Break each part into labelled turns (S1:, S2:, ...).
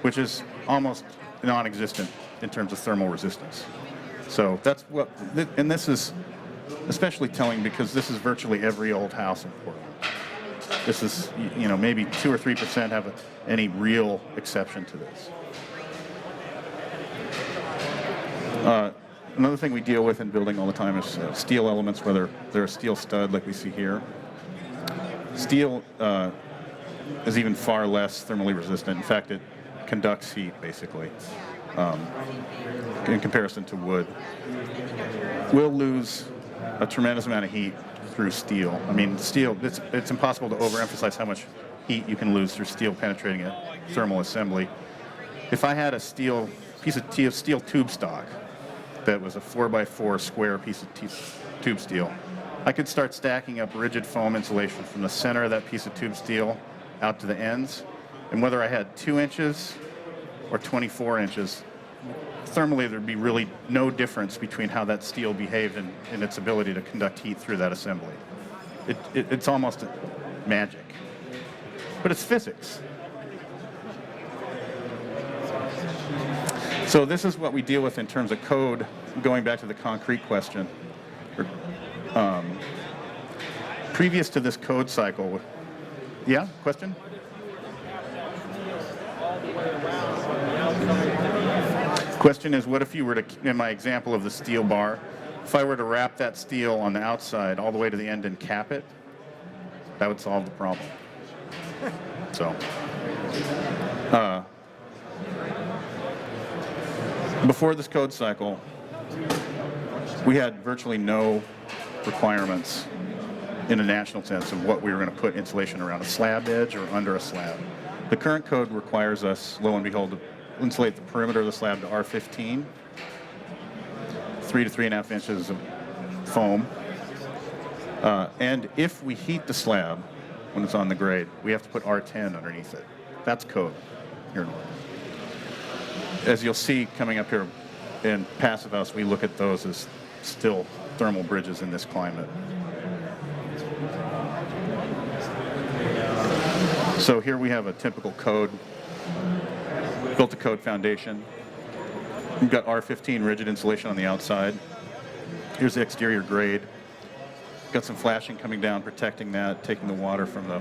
S1: which is almost non-existent in terms of thermal resistance. So that's what, and this is especially telling because this is virtually every old house in Portland. This is, maybe 2 or 3% have any real exception to this. Another thing we deal with in building all the time is steel elements, whether they're a steel stud like we see here. Steel is even far less thermally resistant. In fact, it conducts heat, basically, in comparison to wood. We'll lose a tremendous amount of heat through steel. I mean, steel, it's impossible to overemphasize how much heat you can lose through steel penetrating a thermal assembly. If I had a piece of steel tube stock that was a 4x4 square piece of tube steel, I could start stacking up rigid foam insulation from the center of that piece of tube steel out to the ends. And whether I had 2 inches or 24 inches, thermally there'd be really no difference between how that steel behaved in its ability to conduct heat through that assembly. It's almost magic. But it's physics. So this is what we deal with in terms of code, going back to the concrete question. Previous to this code cycle, yeah, question? Question is, what if you were to, in my example of the steel bar, if I were to wrap that steel on the outside all the way to the end and cap it, that would solve the problem. So, before this code cycle, we had virtually no requirements in a national sense of what we were going to put insulation around a slab edge or under a slab. The current code requires us, lo and behold, to insulate the perimeter of the slab to R15, 3 to 3.5 inches of foam. And if we heat the slab when it's on the grade, we have to put R10 underneath it. That's code here in Oregon. As you'll see coming up here in Passive House, we look at those as still thermal bridges in this climate. So here we have a typical code, built a code foundation. We've got R15 rigid insulation on the outside. Here's the exterior grade. Got some flashing coming down, protecting that, taking the water from the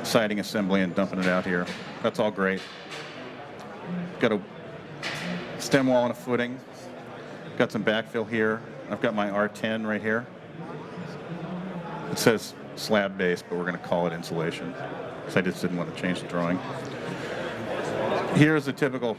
S1: siding assembly and dumping it out here. That's all great. Got a stem wall and a footing. Got some backfill here. I've got my R10 right here. It says slab base, but we're going to call it insulation because I just didn't want to change the drawing. Here's a typical